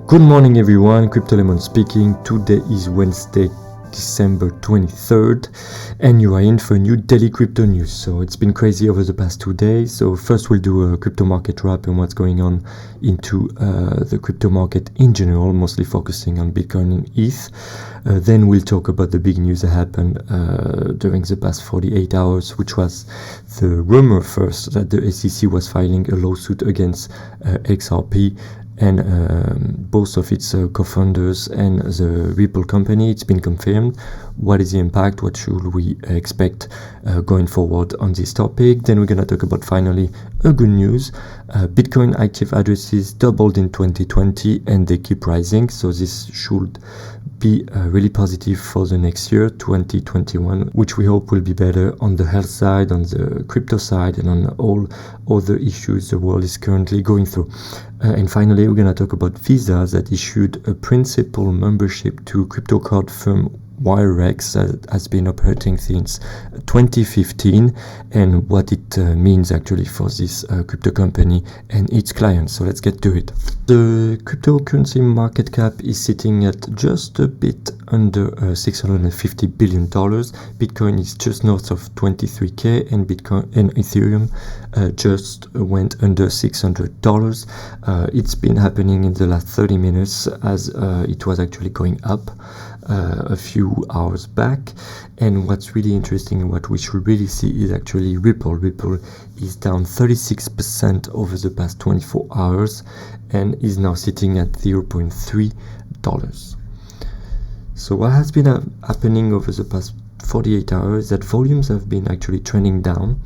Good morning everyone, Crypto Lemon speaking. Today is Wednesday, December 23rd, and you are in for a new daily crypto news. So it's been crazy over the past 2 days. So first we'll do a crypto market wrap and what's going on into the crypto market in general, mostly focusing on Bitcoin and ETH. Then we'll talk about the big news that happened during the past 48 hours, which was the rumor first that the SEC was filing a lawsuit against XRP and both of its co-founders and the Ripple company. It's been confirmed. What is the impact? What should we expect going forward on this topic? Then we're going to talk about finally a good news. Bitcoin active addresses doubled in 2020 and they keep rising. So this should be really positive for the next year, 2021, which we hope will be better on the health side, on the crypto side, and on all other issues the world is currently going through. And finally, we're going to talk about Visa that issued a principal membership to crypto card firm Wirex that has been operating since 2015 and what it means actually for this crypto company and its clients. So let's get to it. The cryptocurrency market cap is sitting at just a bit under $650 billion. Bitcoin is just north of 23k and Bitcoin and Ethereum just went under $600. It's been happening in the last 30 minutes as it was actually going up a few hours back. And what's really interesting and what we should really see is actually Ripple. Ripple is down 36% over the past 24 hours and is now sitting at $0.3. So what has been happening over the past 48 hours that volumes have been actually trending down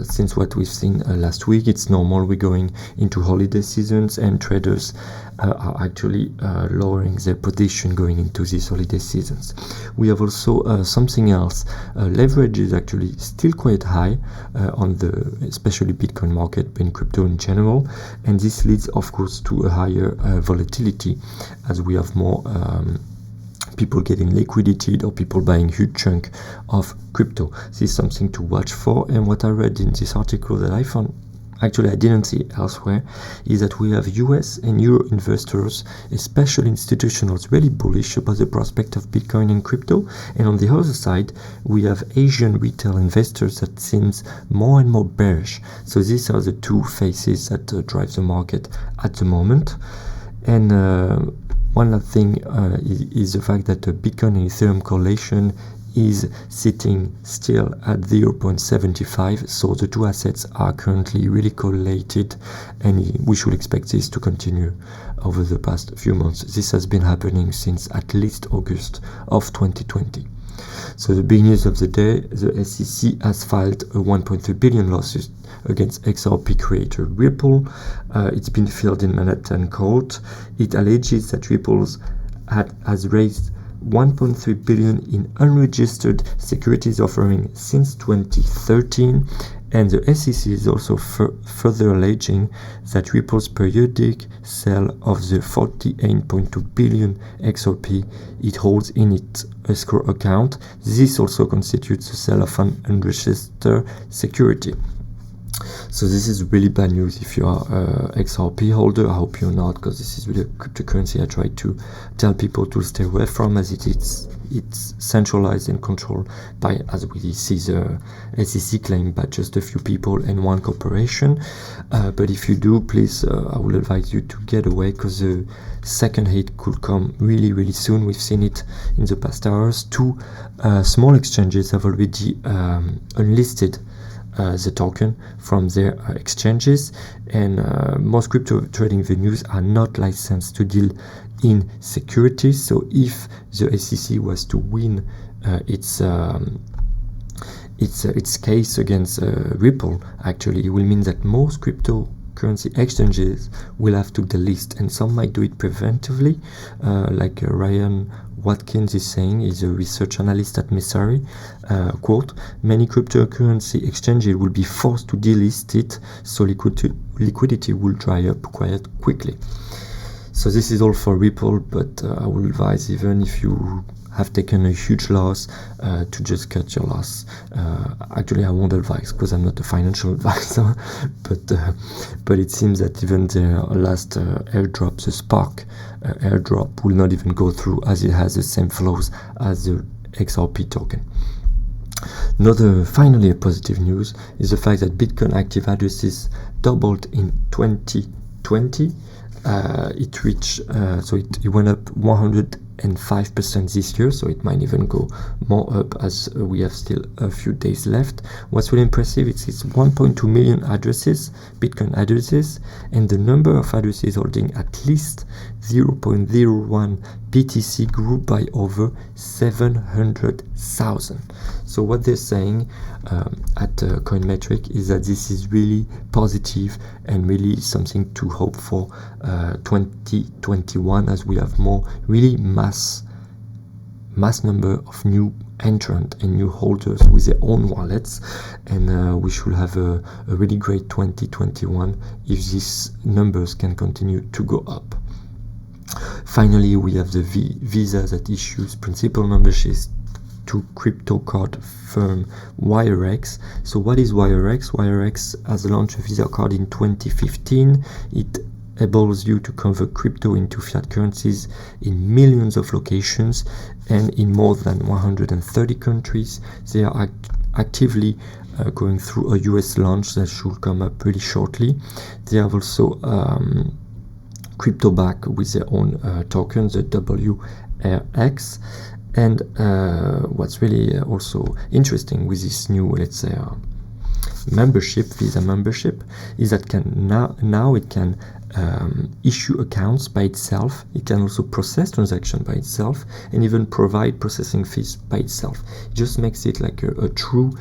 since what we've seen last week. It's normal, we're going into holiday seasons and traders are actually lowering their position going into these holiday seasons. We have also something else. Leverage is actually still quite high on the especially Bitcoin market, but in crypto in general, and this leads of course to a higher volatility as we have more people getting liquidated or people buying huge chunk of crypto. This is something to watch for. And what I read in this article that I found actually I didn't see elsewhere is that we have US and Euro investors, especially institutionals, really bullish about the prospect of Bitcoin and crypto. And on the other side, we have Asian retail investors that seems more and more bearish. So these are the two faces that drive the market at the moment. And one other thing is the fact that the Bitcoin and Ethereum correlation is sitting still at 0.75. So the two assets are currently really correlated, and we should expect this to continue over the past few months. This has been happening since at least August of 2020. So the big news of the day, the SEC has filed a 1.3 billion lawsuit against XRP creator Ripple. It's been filed in Manhattan court. It alleges that Ripple has raised 1.3 billion in unregistered securities offering since 2013, and the SEC is also further alleging that Ripple's periodic sale of the 48.2 billion XRP it holds in its escrow account. This also constitutes the sale of an unregistered security. So this is really bad news if you are XRP holder. I hope you're not, because this is really a cryptocurrency I try to tell people to stay away from, as it's centralized and controlled by, as we see the SEC claim, by just a few people and one corporation. But if you do, please, I will advise you to get away, because the second hit could come really, really soon. We've seen it in the past hours. Two small exchanges have already unlisted the token from their exchanges, and most crypto trading venues are not licensed to deal in securities. So if the SEC was to win its case against Ripple, actually it will mean that most cryptocurrency exchanges will have to delist, and some might do it preventively, like Ryan Watkins is saying, is a research analyst at Messari, quote, many cryptocurrency exchanges will be forced to delist it, so liquidity will dry up quite quickly. So this is all for Ripple, but I will advise, even if you have taken a huge loss, to just cut your loss. Actually, I won't advise because I'm not a financial advisor, but it seems that even the last airdrop, the Spark airdrop, will not even go through, as it has the same flows as the XRP token. Finally, a positive news is the fact that Bitcoin active addresses doubled in 2020. It reached, so it went up 105% this year, so it might even go more up as we have still a few days left. What's really impressive is it's 1.2 million addresses, Bitcoin addresses, and the number of addresses holding at least 0.01 BTC grew by over 700,000. So what they're saying at CoinMetric is that this is really positive and really something to hope for 2021, as we have more really mass number of new entrant and new holders with their own wallets, and we should have a really great 2021 if these numbers can continue to go up. Finally, we have the Visa that issues principal memberships to crypto card firm Wirex. So what is Wirex? Wirex has launched a Visa card in 2015. It enables you to convert crypto into fiat currencies in millions of locations and in more than 130 countries. They are actively going through a US launch that should come up really shortly. They have also crypto back with their own tokens, the WRX. And what's really also interesting with this new, let's say, membership, Visa membership, is that now it can issue accounts by itself. It can also process transactions by itself, and even provide processing fees by itself. It just makes it like a true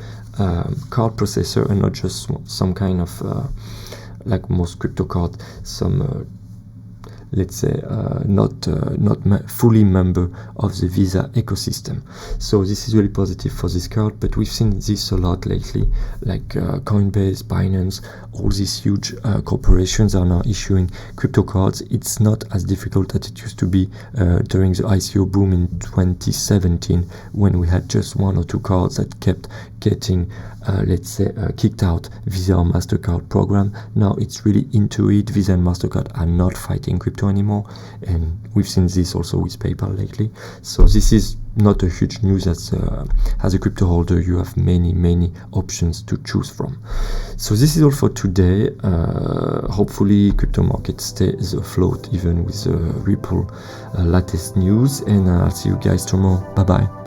card processor, and not just some kind of like most crypto card, some let's say not fully member of the Visa ecosystem. So this is really positive for this card, but we've seen this a lot lately, like Coinbase, Binance, all these huge corporations are now issuing crypto cards. It's not as difficult as it used to be during the ICO boom in 2017, when we had just one or two cards that kept getting let's say kicked out Visa or MasterCard program. Now it's really into it. Visa and MasterCard are not fighting crypto anymore, and we've seen this also with PayPal lately. So this is not a huge news, as a crypto holder you have many options to choose from. So this is all for today. Hopefully crypto market stays afloat even with Ripple latest news, and I'll see you guys tomorrow. Bye bye.